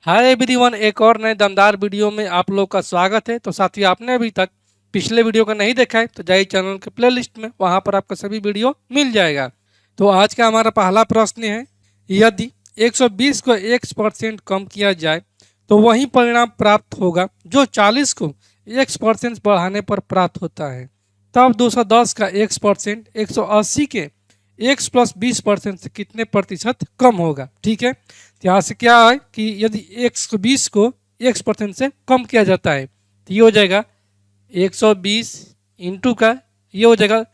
Hi everyone, एक और नए दमदार वीडियो में आप लोग का स्वागत है। तो साथियों, आपने अभी तक पिछले वीडियो को नहीं देखा है तो जाइए चैनल के प्लेलिस्ट में, वहां पर आपको सभी वीडियो मिल जाएगा। तो आज का हमारा पहला प्रश्न है, यदि 120 को x% कम किया जाए तो वही परिणाम प्राप्त होगा जो 40 को x% बढ़ाने पर प्राप्त होता है। तब 210 का x% 180 के x प्लस 20% से कितने प्रतिशत कम होगा। ठीक है, तो यहाँ से क्या है कि यदि 120 को x% से कम किया जाता है तो ये हो जाएगा 120 इंटू का, ये हो जाएगा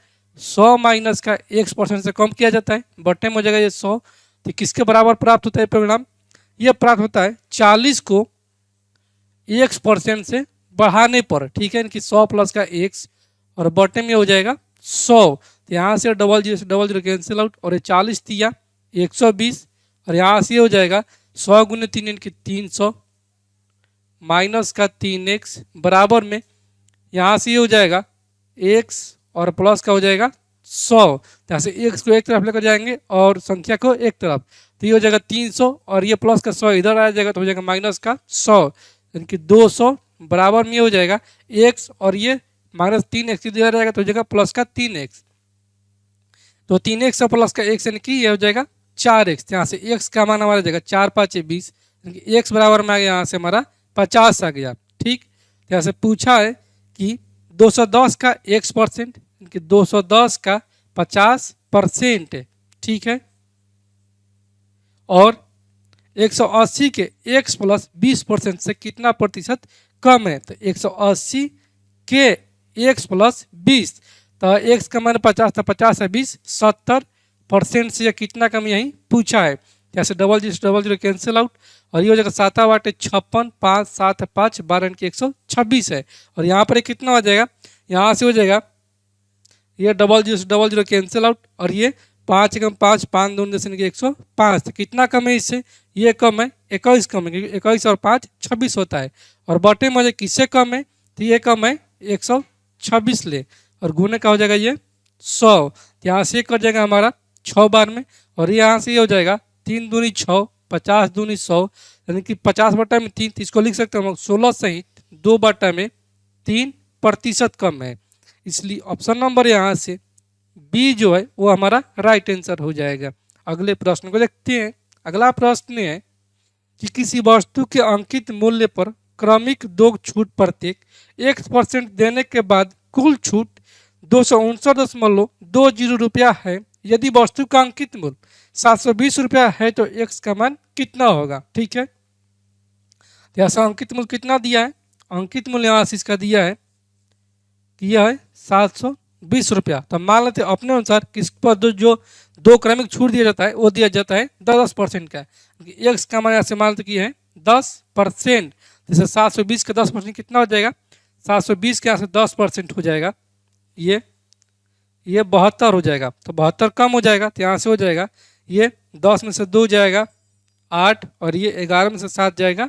100 माइनस का x% से कम किया जाता है, बटे में हो जाएगा ये 100। तो किसके बराबर प्राप्त होता है परिणाम? ये प्राप्त होता है 40 को x% से बढ़ाने पर। ठीक है, इनकी 100 प्लस का x और बटे में हो जाएगा 100। तो यहाँ से डबल जीरो कैंसिल आउट, और ये 40 दिया 120, और यहाँ से हो जाएगा 100 गुने 3 इनकी 300 माइनस का 3x बराबर में यहाँ से हो जाएगा x और प्लस का हो जाएगा 100। यहाँ से x को एक तरफ लेकर जाएंगे और संख्या को एक तरफ, तो ये हो जाएगा 300 और ये प्लस का 100 इधर आ जाएगा तो हो जाएगा माइनस का 100, यानी कि 200 बराबर में ये हो जाएगा x और ये माइनस 3x इधर आ जाएगा तो हो जाएगा प्लस का 3x। तो 3x और प्लस का x यानी कि ये हो जाएगा 4x। यहाँ से x का मान हमारा जाएगा 4 5 20, x बराबर में आ गया यहाँ से हमारा 50 आ गया। ठीक, यहाँ से पूछा है कि 210 का x%, 210 का 50%। ठीक है, और 180 के x प्लस 20% से कितना प्रतिशत कम है? तो 180 के x प्लस 20, तो x का मान 50 था, 50 है 20, 70% से कितना कम यही पूछा है। जैसे डबल जीरो कैंसिल आउट, और ये हो जाएगा 7 बाटे 56, 5 7 5 12 की 126 है, और यहाँ पर कितना हो जाएगा? यहाँ से हो जाएगा ये डबल जीरो कैंसिल आउट, और ये 5 कम 5 5 2 की 105, तो कितना कम है इससे? ये कम है 21 कम है, क्योंकि 21 और 5 26 होता है, और बटे में किससे कम है? तो ये कम है 126 ले, और गुने का हो जाएगा ये 100। यहाँ से कट जाएगा हमारा 6 बार में, और यहाँ से ये हो जाएगा 3 दूनी 6, 50 दूनी 100, यानी कि 50 बटा में 3, इसको लिख सकते हैं हम 16 सहित 2 बटा में 3% कम है। इसलिए ऑप्शन नंबर यहाँ से बी जो है वो हमारा राइट आंसर हो जाएगा। अगले प्रश्न को देखते हैं। अगला प्रश्न है कि किसी वस्तु के अंकित मूल्य पर क्रमिक 2 छूट प्रत्येक 1% देने के बाद कुल छूट 259.20 रुपया है। यदि वस्तु का अंकित मूल्य 720 रुपया है तो x का मान कितना होगा? ठीक है, यहाँ अंकित मूल्य कितना दिया है? अंकित मूल्य यहाँ से इसका दिया है कि यह है 720 रुपया। तो मान लेते अपने अनुसार किस पर जो 2 क्रमिक छूट दिया जाता है वो दिया जाता है 10% का। x का मान यहाँ से मान लेते कि है 10%, जैसे 720 का 10% कितना हो जाएगा? 720 के यहाँ से 10% हो जाएगा, ये 72 हो जाएगा, तो 72 कम हो जाएगा, तो यहाँ से हो जाएगा ये 10 में से 2 जाएगा 8, और ये 11 में से 7 जाएगा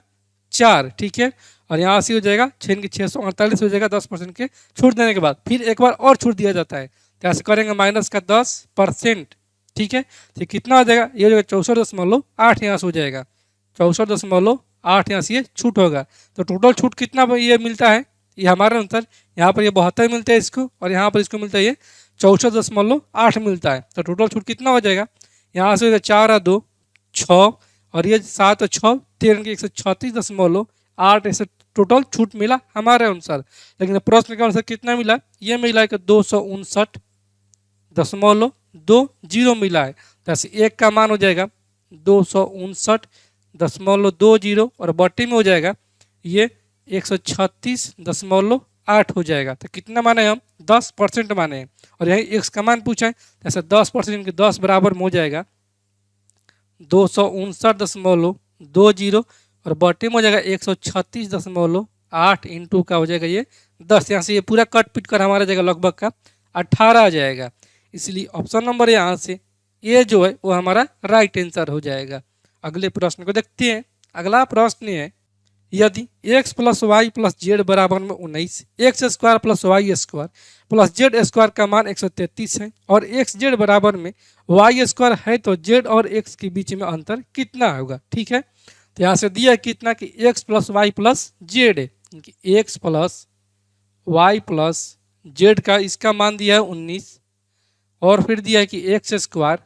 4। ठीक है, और यहाँ से हो जाएगा 6 की 648 हो जाएगा 10% के छूट देने के बाद। फिर एक बार और छूट दिया जाता है, तो ऐसे करेंगे माइनस का 10%। ठीक है, तो कितना हो जाएगा? ये हो जाएगा 64.8, यहाँ से हो जाएगा 64.8, यहाँ से ये छूट होगा। तो टोटल छूट कितना ये मिलता है? ये हमारे अनुसार यहाँ पर ये 72 मिलता है इसको, और यहाँ पर इसको मिलता है ये 64.8 मिलता है। तो टोटल छूट कितना हो जाएगा? यहाँ से 4 और 2 6, और ये 7 और 6 13 की 136.8 ऐसे टोटल छूट मिला हमारे अनुसार। लेकिन प्रश्न के अनुसार कितना मिला? ये मिला है कि 259.20 मिला है। जैसे एक का मान हो जाएगा 259.20, और बटे में हो जाएगा ये 136.8 हो जाएगा। तो कितना माने हम? 10% माने हैं, और यही x का मान पूछा है, जैसे 10% के 10 बराबर में हो जाएगा 259.20, और बटे में हो जाएगा 136.8 इंटू का हो जाएगा ये 10। यहाँ से ये पूरा कट पिट कर हमारा जाएगा लगभग का 18 आ जाएगा। इसलिए ऑप्शन नंबर यहाँ से ये जो है वो हमारा राइट आंसर हो जाएगा। अगले प्रश्न को देखते हैं। अगला प्रश्न है, यदि x plus Y plus Z बराबर में 19, X square plus Y square plus Z square का मान 133 है, और एक्स जेड बराबर में वाई स्क्वायर है, तो जेड और एक्स के बीच में अंतर कितना होगा? ठीक है, तो यहाँ से दिया है कितना कि X plus Y plus Z है, X plus Y plus Z का इसका मान दिया है 19, और फिर दिया है कि X square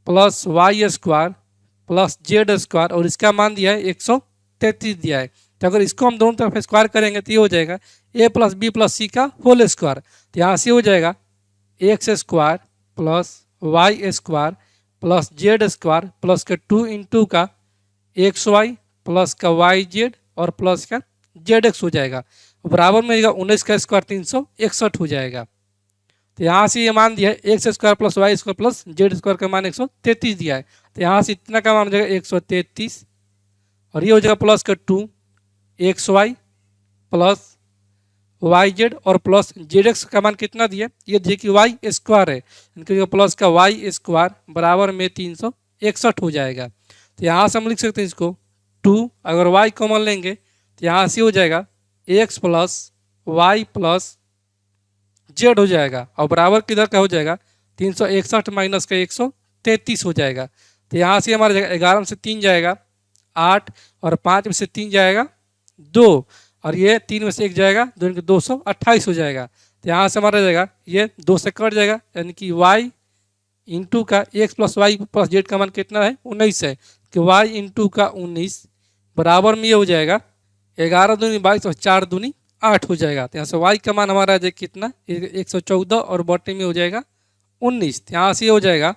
plus Y square plus Z square, और इसका मान दिया है 133 दिया है। तो अगर इसको हम दोनों तरफ स्क्वायर करेंगे तो ये हो जाएगा A plus B plus C का होल स्क्वायर। तो यहाँ से हो जाएगा X square plus Y square plus Z square plus का 2 इंटू का एक्स वाई प्लस का वाई जेड और प्लस का जेड एक्स हो जाएगा, बराबर में 19 का स्क्वायर 361 हो जाएगा। तो यहाँ से ये मान दिया है X square plus Y square plus Z square का मान 133 दिया है। तो यहाँ से इतना का मान हो जाएगा 133, और ये हो जाएगा प्लस का 2 X Y plus Y Z और प्लस जेड एक्स का मान कितना दिया, ये देखिए कि वाई स्क्वायर है, इनके प्लस का वाई स्क्वायर बराबर में 361 हो जाएगा। तो यहाँ से हम लिख सकते हैं इसको 2, अगर वाई कॉमन लेंगे तो यहाँ से हो जाएगा X plus Y plus Z हो जाएगा, और बराबर किधर का हो जाएगा 361 माइनस का 133 हो जाएगा। तो यहाँ से हमारा जाएगा 11 में से 3 जाएगा 8, और 5 में से 3 जाएगा 2, और ये 3 में से 1 जाएगा 228 हो जाएगा। तो यहाँ से हमारा जाएगा ये 2 से कट जाएगा, यानी कि y इंटू का X plus Y plus Z का मान कितना है 19 है, कि y इंटू का 19 बराबर में ये हो जाएगा 11 दूनी 22 और 4 दूनी 8 हो जाएगा। तो यहाँ से y का मान हमारा आ जाएगा कितना 114, और बटे में हो जाएगा 19। तो यहाँ से ये हो जाएगा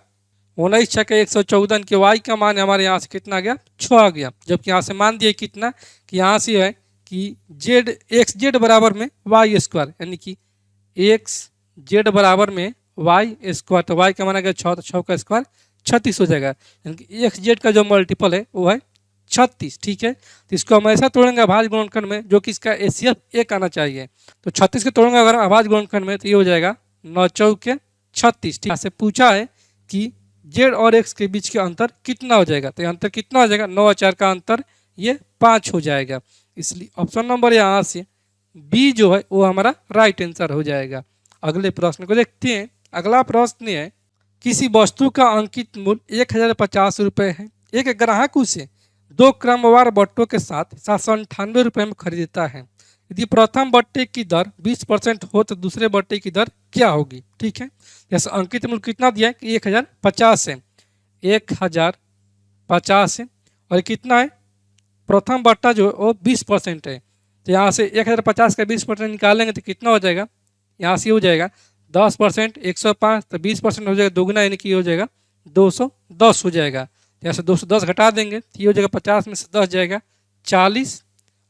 19 छः 114 के y का मान हमारे यहाँ से कितना आ गया 6 आ गया, जबकि यहाँ से मान दिया कितना कि यहाँ से है कि जेड एक्स जेड बराबर में वाई स्क्वायर, यानी कि एक्स जेड बराबर में वाई स्क्वायर, तो वाई का मान आ गया 6, तो 6 का स्क्वायर 36 हो जाएगा, यानी कि एक्स जेड का जो मल्टीपल है वो है 36। ठीक है, तो इसको हम ऐसा तोड़ेंगे अभाज्य गुणनखंड में जो कि इसका एचसीएफ 1 आना चाहिए। तो 36 के तोड़ेंगे अगर अभाज्य गुणनखंड में तो ये हो जाएगा 9 चौके 36। ठीक से पूछा है कि जेड और एक्स के बीच के अंतर कितना हो जाएगा, तो अंतर कितना हो जाएगा 9 और 4 का अंतर ये 5 हो जाएगा, इसलिए ऑप्शन नंबर यहाँ से बी जो है वो हमारा राइट आंसर हो जाएगा। अगले प्रश्न को देखते हैं। अगला प्रश्न है किसी वस्तु का अंकित मूल्य 1050 रुपये है, एक ग्राहक उसे 2 क्रमवार बट्टों के साथ 798 रुपये में खरीदता है। यदि प्रथम बट्टे की दर 20% हो तो दूसरे बट्टे की दर क्या होगी। ठीक है, जैसे अंकित मूल्य कितना दिया है कि 1050 है, 1050 है, और कितना है प्रथम बट्टा जो वो 20% है। तो यहाँ से 1050 का 20% निकालेंगे तो कितना हो जाएगा, यहाँ से हो जाएगा 10% 105, तो 20% हो जाएगा दोगुना, यानी कि हो जाएगा 210 हो जाएगा। यहाँ से 210 घटा देंगे तो ये हो जाएगा 50 में से 10 जाएगा 40,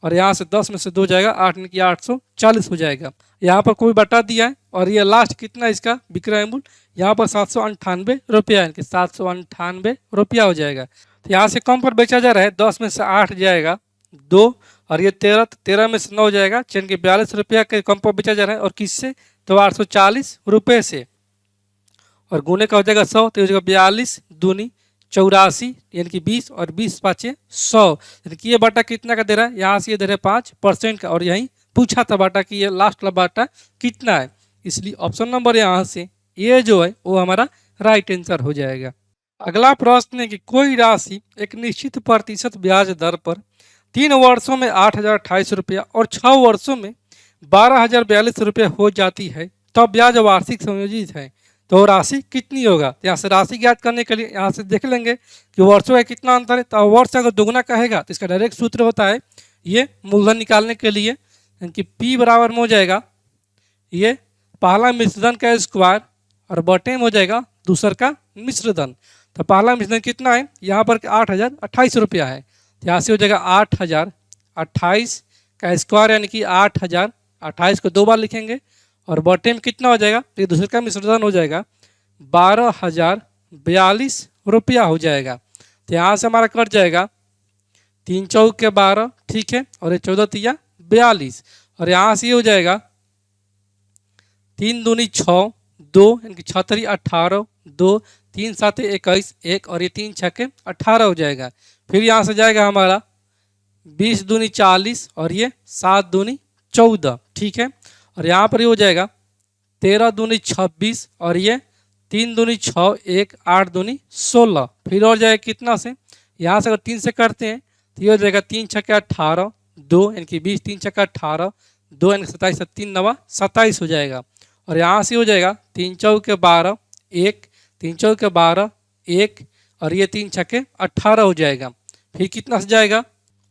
और यहाँ से 10 में से 2 जाएगा 8, यानी कि 840 हो जाएगा। यहाँ पर कोई बटा दिया है, और ये लास्ट कितना इसका विक्रय मूल्य यहाँ पर 798 रुपया, यानी कि 798 रुपया हो जाएगा। तो यहाँ से कम पर बेचा जा रहा है, 10 में से 8 जाएगा 2, और ये 13 में से 9 जाएगा, यानी कि 42 रुपया के कम पर बेचा जा रहा है, और किससे तो 840 रुपये से, और गुने का हो जाएगा 100, तो हो जाएगा 42 दूनी 84, यानी कि 20, और 20 पाँचे 100, यानी कि ये बाटा कितना का दे रहा है, यहाँ से ये दे रहा है 5% का, और यहीं पूछा था बाटा कि ये लास्ट वाला बाटा कितना है, इसलिए ऑप्शन नंबर यहाँ से ये जो है वो हमारा राइट आंसर हो जाएगा। अगला प्रश्न है कि कोई राशि एक निश्चित प्रतिशत ब्याज दर पर 3 वर्षों में 8,028 रुपया और 6 वर्षों में 12,042 रुपये हो जाती है, तो ब्याज वार्षिक संयोजित है, तो राशि कितनी होगा। तो यहाँ से राशि ज्ञात करने के लिए यहाँ से देख लेंगे कि वर्षों का कितना अंतर है। तो वर्ष अगर दुगुना कहेगा तो इसका डायरेक्ट सूत्र होता है ये मूलधन निकालने के लिए, यानी कि P बराबर में हो जाएगा ये पहला मिश्रधन का स्क्वायर, और बटे में हो जाएगा दूसर का मिश्रधन। तो पहला मिश्रधन कितना है, यहाँ पर 8,028 रुपया है, तो यहाँ से हो जाएगा 8,028 का स्क्वायर, यानी कि 8,028 को 2 बार लिखेंगे, और बटे में कितना हो जाएगा, तो ये दूसरे का मिश्रधन हो जाएगा 12,042 रुपया हो जाएगा। तो यहाँ से हमारा कट जाएगा 3 चौक के 12, ठीक है, और ये 14 तिया 42, और यहाँ से ये हो जाएगा 3 दूनी 6 2, यानी कि 6 3 18 2 3 7 21 1, और ये 3 6 18 हो जाएगा। फिर यहाँ से जाएगा हमारा 20 दूनी 40, और ये 7 दूनी 14, ठीक है, और यहाँ पर ये हो जाएगा 13 दूनी 26, और ये 3 दूनी 6 1 8 दूनी 16, फिर और जाएगा कितना से यहाँ से अगर 3 से करते हैं तो ये हो जाएगा 3 छक्के 18, 2 यानी कि 20, 3 छक्का 18, 2 यानी 27, 3 नवा 27 हो जाएगा। और यहाँ से हो जाएगा 3 चौके 12, 1, 3 चौके 12, 1 और ये 3 छक्के 18 हो जाएगा। फिर कितना से जाएगा,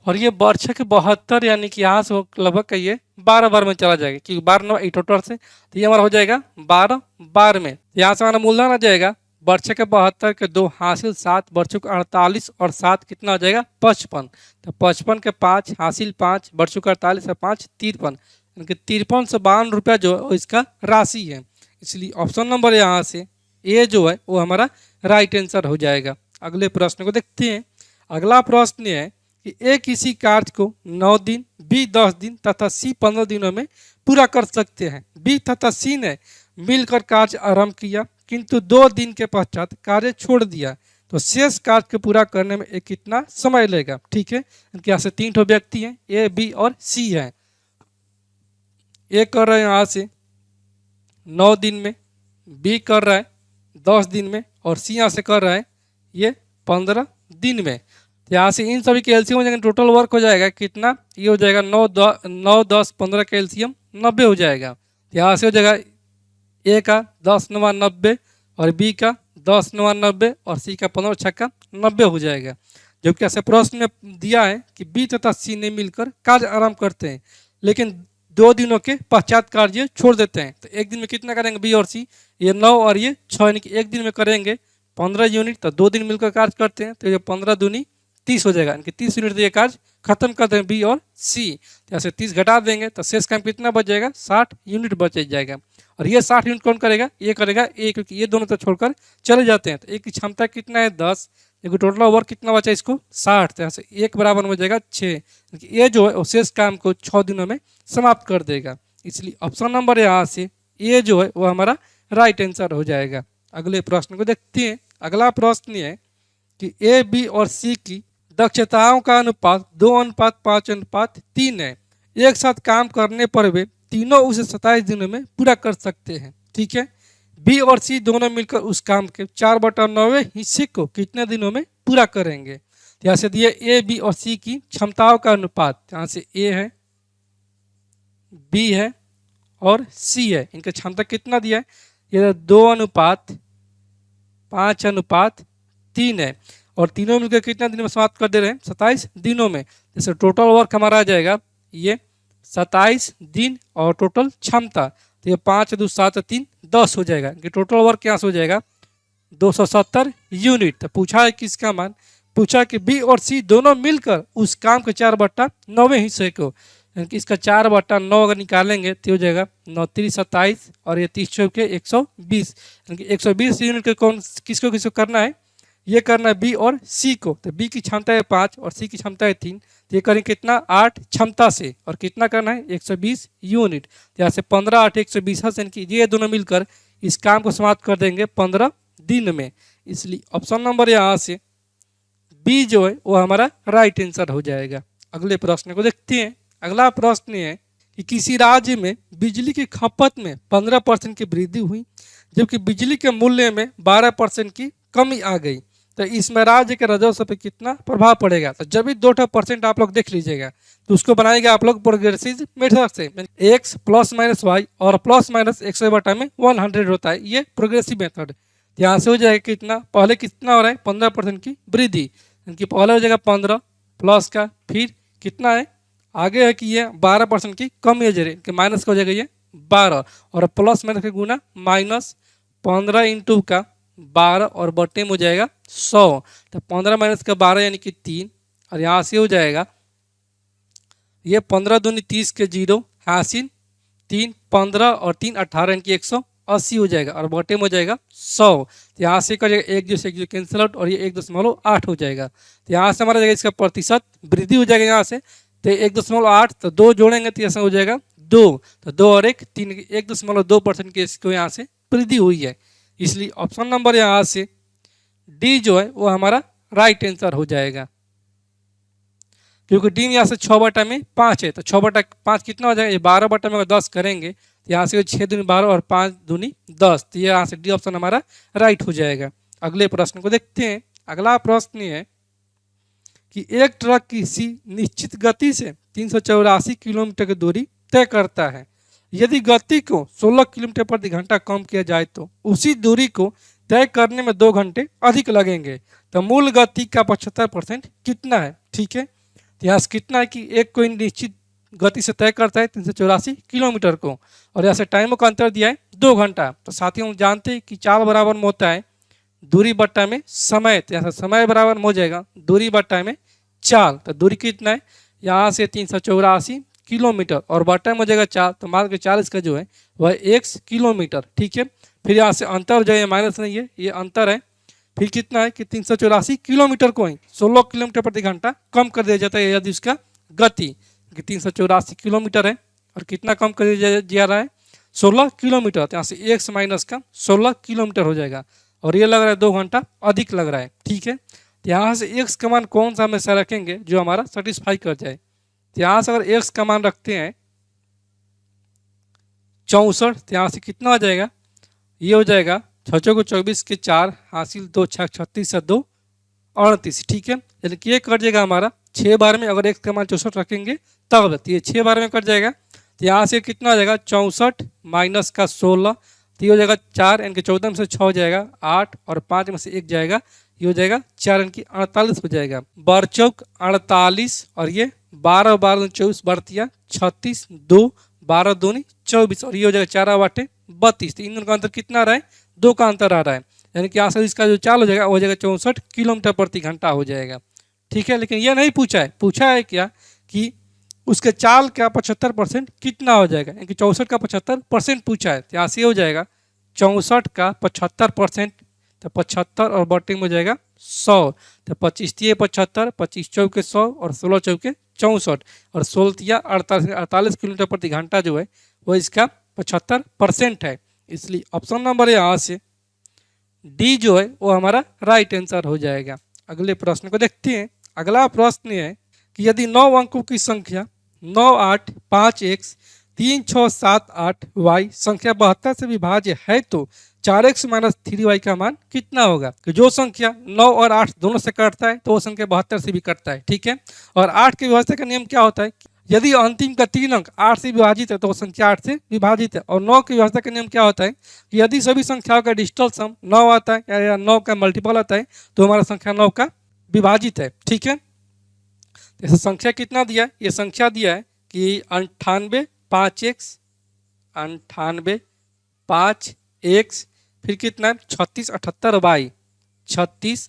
और ये 12×72 यानी कि यहाँ से लगभग कहिए 12 बार में चला जाएगा, क्योंकि 12 9 टोटल से, तो ये हमारा हो जाएगा 12 बार में। यहाँ से हमारा मूलधन आ जाएगा 12×72 के 2 हासिल 7, 12×48 और 7 कितना हो जाएगा 55। तो 55 के 5 हासिल 5, 12×48 और 5 53, यानी कि 5352 रुपया जो है इसका राशि है। इसलिए ऑप्शन नंबर यहाँ से ए जो है वो हमारा राइट आंसर हो जाएगा। अगले प्रश्न को देखते हैं। अगला प्रश्न है कि ए किसी कार्य को 9 दिन, बी 10 दिन तथा सी 15 दिनों में पूरा कर सकते हैं। बी तथा सी ने मिलकर कार्य आरंभ किया, किंतु 2 दिन के पश्चात कार्य छोड़ दिया, तो शेष कार्य को पूरा करने में एक कितना समय लेगा। ठीक है, इनके यहाँ से 3 ठो व्यक्ति हैं, ए बी और सी है। ए कर रहा है यहाँ से 9 दिन में, बी कर रहा है 10 दिन में और सी यहाँ से कर रहा है ये 15 दिन में। यहाँ से इन सभी के एलसीएम हो जाएगा, टोटल वर्क हो जाएगा कितना, ये हो जाएगा 9 10 15 का एलसीएम 90 हो जाएगा। यहाँ से हो जाएगा ए का 10 9 90 और बी का 10 9 90 और सी का 15 छक्का 90 हो जाएगा। जबकि ऐसे प्रश्न में दिया है कि बी तथा सी ने मिलकर कार्य आरंभ करते हैं, लेकिन 2 दिनों के पश्चात कार्य छोड़ देते हैं। तो एक दिन में कितना करेंगे बी और सी, ये 9 और ये 6, यानी कि एक दिन में करेंगे 15 यूनिट, तो 2 दिन मिलकर कार्य करते हैं, तो ये 15 दूनी 30 हो जाएगा, यानी कि 30 यूनिट ये कार्य खत्म कर देंगे बी और सी। तो ऐसे 30 घटा देंगे तो शेष काम कितना बच जाएगा, 60 यूनिट बच जाएगा। और ये 60 यूनिट कौन करेगा, ये करेगा ए, क्योंकि ये दोनों तो छोड़कर चले जाते हैं। तो एक की क्षमता कितना है 10, एक टोटल वर्क कितना बचा इसको 60, तो यहाँ से 1 बराबर हो जाएगा 6, ये जो है वो शेष काम को 6 दिनों में समाप्त कर देगा। इसलिए ऑप्शन नंबर यहाँ से ए जो है वो हमारा राइट आंसर हो जाएगा। अगले प्रश्न को देखते हैं। अगला प्रश्न है कि ए बी और सी की दक्षताओं का अनुपात 2:5:3 है। एक साथ काम करने पर वे तीनों उसे 27 दिनों में पूरा कर सकते हैं। ठीक है, बी और सी दोनों मिलकर उस काम के 4/9 हिस्से को कितने दिनों में पूरा करेंगे। तो यहाँ से दिए ए बी और सी की क्षमताओं का अनुपात, यहाँ से ए है, बी है और सी है, इनका क्षमता कितना दिया है, ये 2:5:3 है और तीनों मिलकर कितना दिन में समाप्त कर दे रहे हैं, 27 दिनों में। जैसे टोटल वर्क हमारा आ जाएगा ये 27 दिन और टोटल क्षमता, तो ये 5 2 7 3 10 हो जाएगा, कि टोटल वर्क यहाँ से हो जाएगा 270 यूनिट। तो पूछा है किसका मान, पूछा कि बी और सी दोनों मिलकर उस काम के 4/9 हिस्से को, यानी कि इसका 4/9 अगर निकालेंगे तो हो जाएगा 9 3 27 और ये 30 चौके 120, यानी कि 120 यूनिट के कौन किसको किसको करना है, ये करना है बी और सी को। तो बी की क्षमता है 5 और सी की क्षमता है 3, तो ये करेंगे कितना 8 क्षमता से, और कितना करना है 120 यूनिट। तो यहाँ से 15 8 120 है, यानी कि ये दोनों मिलकर इस काम को समाप्त कर देंगे 15 दिन में। इसलिए ऑप्शन नंबर यहाँ से बी जो है वो हमारा राइट आंसर हो जाएगा। अगले प्रश्न को देखते हैं। अगला प्रश्न है कि किसी राज्य में बिजली की खपत में 15% की वृद्धि हुई, जबकि बिजली के मूल्य में 12% की कमी आ गई, तो इसमें राज्य के राजस्व पे कितना प्रभाव पड़ेगा। तो जब भी 2% आप लोग देख लीजिएगा तो उसको बनाएगा आप लोग प्रोग्रेसिव मेथड से, एक्स प्लस माइनस वाई और प्लस माइनस 100/100 होता है, ये प्रोग्रेसिव मेथड। यहाँ से हो जाएगा कितना, पहले कितना हो रहा है 15% की वृद्धि, यानी पहले हो जाएगा 15 प्लस का, फिर कितना है आगे है कि ये 12% की कमी हो जाएगी, कि माइनस का हो जाएगा ये 12 और प्लस माइनस का गुना माइनस 15 इंटू का 12 और बटे में हो जाएगा 100, तो 15 माइनस का 12 यानी कि 3, और यहाँ से हो जाएगा ये 15 दूनी 30 के 0 हासिल 3 15 और 3 18 यानी कि 180 हो जाएगा और बटे में हो जाएगा 100। तो यहाँ से कर जाएगा 1 कैंसिल आउट और ये 1.8 हो जाएगा। तो यहाँ से हमारा जाएगा इसका प्रतिशत वृद्धि हो जाएगा यहाँ से, तो 1.8, तो 2 जोड़ेंगे तो ऐसा हो जाएगा 2, तो 2 और 1 3, 1.2% की इसको यहाँ से वृद्धि हुई है। इसलिए ऑप्शन नंबर यहाँ से डी जो है वो हमारा राइट आंसर हो जाएगा, क्योंकि डी में यहाँ से 6/5 है, तो 6/5 कितना हो जाएगा, ये 12/में अगर 10 करेंगे तो यहाँ से 6 दूनी 12 और 5 दूनी 10, तो ये यहाँ से डी ऑप्शन हमारा राइट हो जाएगा। अगले प्रश्न को देखते हैं। अगला प्रश्न है कि एक ट्रक किसी निश्चित गति से 384 किलोमीटर की दूरी तय करता है। यदि गति को 16 किलोमीटर प्रति घंटा कम किया जाए तो उसी दूरी को तय करने में 2 घंटे अधिक लगेंगे। तो मूल गति का 75% कितना है? ठीक है, तो यहाँ से कितना है कि एक कोई निश्चित गति से तय करता है 384 किलोमीटर को, और यहाँ से टाइमों का अंतर दिया है 2 घंटा। तो साथियों हम जानते हैं कि चाल बराबर में होता है दूरी बट्टा में समय। तो यहाँ से समय बराबर में हो जाएगा दूरी बट्टा में चाल। तो दूरी कितना है यहाँ से 384 किलोमीटर और बट्टा में हो जाएगा चाल। तो मान के 40 का जो है वह 1 किलोमीटर। ठीक है, फिर यहाँ से अंतर जो है माइनस नहीं है, ये अंतर है। फिर कितना है कि 384 किलोमीटर को ही 16 किलोमीटर प्रति घंटा कम कर दिया जाता है यदि उसका गति 384 किलोमीटर है और कितना कम कर दिया जा रहा है 16 किलोमीटर। तो यहाँ से 1 से माइनस का 16 किलोमीटर हो जाएगा और ये लग रहा है 2 घंटा अधिक लग रहा है। ठीक है, तो यहाँ से एक्स का मान कौन सा हमेशा रखेंगे जो हमारा सेटिस्फाई कर जाए। तो यहाँ से अगर एक्स का मान रखते हैं 64, तो यहाँ से कितना हो जाएगा, ये हो जाएगा 6 को 24 के 4 हासिल 2 6 36 से 2 38। ठीक है, यानी कि ये कट जाएगा हमारा 6 बार में। अगर एक्स का मान 64 रखेंगे तब तो ये 6 बार में कट जाएगा। तो यहाँ से कितना हो जाएगा 64 माइनस का 16, तो ये हो जाएगा 4 यानी कि 14 में से 6 हो जाएगा 8 और 5 में से 1 जाएगा, ये हो जाएगा 4 यानी कि 48 हो जाएगा। बर चौक 48 और ये 12 12 24 बढ़तिया 36 2 12 दूनी 24 और ये हो जाएगा 4 बाटे 32। तो इन दोनों का अंतर कितना आ रहा है 2 का अंतर आ रहा है, यानी कि यहाँ से इसका जो चाल हो जाएगा वो हो जाएगा 64 किलोमीटर प्रति घंटा हो जाएगा। ठीक है, लेकिन ये नहीं पूछा है क्या कि उसके चाल का 75% कितना हो जाएगा, यानी कि 64 का 75% पूछा है। तो यहाँ से हो जाएगा 64 का 75%, तो 75 और बटे में हो जाएगा 100। तो 25 तिये 75, 25 चौके 100 और 16 चौके 64 और 16 तिया 48 किलोमीटर प्रति घंटा जो है वो इसका 75% है। इसलिए ऑप्शन नंबर यहाँ से डी जो है वो हमारा राइट आंसर हो जाएगा। अगले प्रश्न को देखते हैं। अगला प्रश्न है कि यदि 9 अंकों की संख्या 9 8 5 x 3 6 7 8 y संख्या 72 से विभाज्य है तो 4x माइनस 3y का मान कितना होगा। कि जो संख्या 9 और 8 दोनों से कटता है तो वो संख्या 72 से भी कटता है। ठीक है, और 8 के विभाज्यता का नियम क्या होता है, यदि अंतिम का 3 अंक 8 से विभाजित है तो वो संख्या 8 से विभाजित है। और 9 की विभाज्यता का नियम क्या होता है कि यदि सभी संख्याओं का डिजिटल सम 9 आता है या 9 का मल्टीपल आता है तो हमारा संख्या 9 का विभाजित है। ठीक है, जैसे संख्या कितना दिया है, ये संख्या दिया है कि 98 5x 98 5x फिर कितना है 36 78 y 36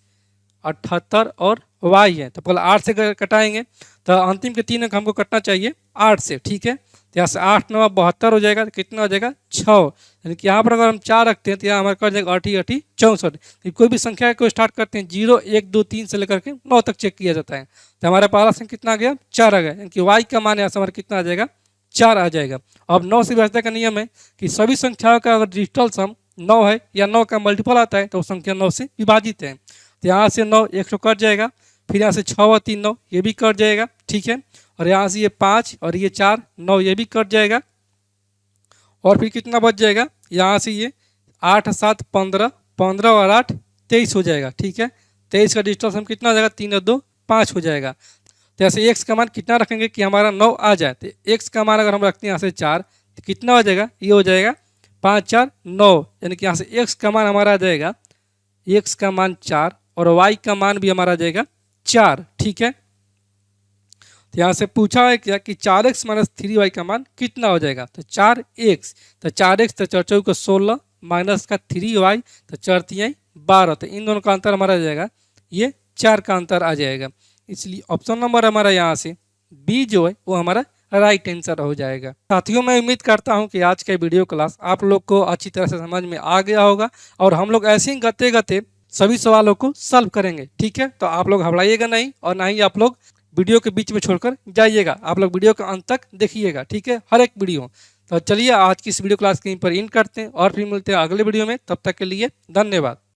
78 और y है। तो पहले 8 से कटाएंगे तो अंतिम के 3 अंक हमको कटना चाहिए 8 से। ठीक है, तो यहाँ से 8 9 72 हो जाएगा, तो कितना हो जाएगा 6, यानी कि यहाँ पर अगर हम 4 रखते हैं तो यहाँ हमारे कट जाएगा 8 8 64। तो कोई भी संख्या को स्टार्ट करते हैं 0 1 2 3 से लेकर के 9 तक चेक किया जाता है। तो हमारा पहला संख्या कितना आ गया 4 आ गया, यानी कि y का मान यहाँ से हमारा कितना आ जाएगा 4 आ जाएगा। अब 9 से विभाज्यता का नियम है कि सभी संख्याओं का अगर डिजिटल सम 9 है या 9 का मल्टीपल आता है तो संख्या 9 से विभाजित है। तो यहाँ से 9 1 कट जाएगा, फिर यहाँ से 6 और 3 9 ये भी कट जाएगा। ठीक है, और यहाँ से ये 5 और ये 4 9 ये भी कट जाएगा और फिर कितना बच जाएगा यहाँ से ये 8 7 15 15 और 8 23 हो जाएगा। ठीक है, 23 का डिजिटल सम कितना हो जाएगा 3 और 2 5 हो जाएगा। तो ऐसे एक्स का मान कितना रखेंगे कि हमारा 9 आ जाए। तो एक्स का मान अगर हम रखते हैं यहाँ से 4 तो कितना हो जाएगा, ये हो जाएगा 5 4 9, यानी कि यहाँ से एक्स का मान हमारा आ जाएगा एक्स का मान 4 और वाई का मान भी हमारा आ जाएगा 4। ठीक है, तो यहाँ से पूछा है क्या कि 4x माइनस 3y का मान कितना हो जाएगा। तो 4x, तो 4x तो 4 चौके 16 माइनस का 3y तो 4 तियाई 12, तो इन दोनों का अंतर हमारा आ जाएगा ये 4 का अंतर आ जाएगा। इसलिए ऑप्शन नंबर हमारा यहाँ से बी जो है वो हमारा राइट आंसर हो जाएगा। साथियों मैं उम्मीद करता हूँ कि आज का वीडियो क्लास आप लोग को अच्छी तरह से समझ में आ गया होगा और हम लोग ऐसे ही गते गते सभी सवालों को सॉल्व करेंगे। ठीक है, तो आप लोग घबराइएगा नहीं और ना ही आप लोग वीडियो के बीच में छोड़कर जाइएगा, आप लोग वीडियो के अंत तक देखिएगा। ठीक है, हर एक वीडियो। तो चलिए आज की इस वीडियो क्लास कहीं पर इन करते हैं और फिर मिलते हैं अगले वीडियो में। तब तक के लिए धन्यवाद।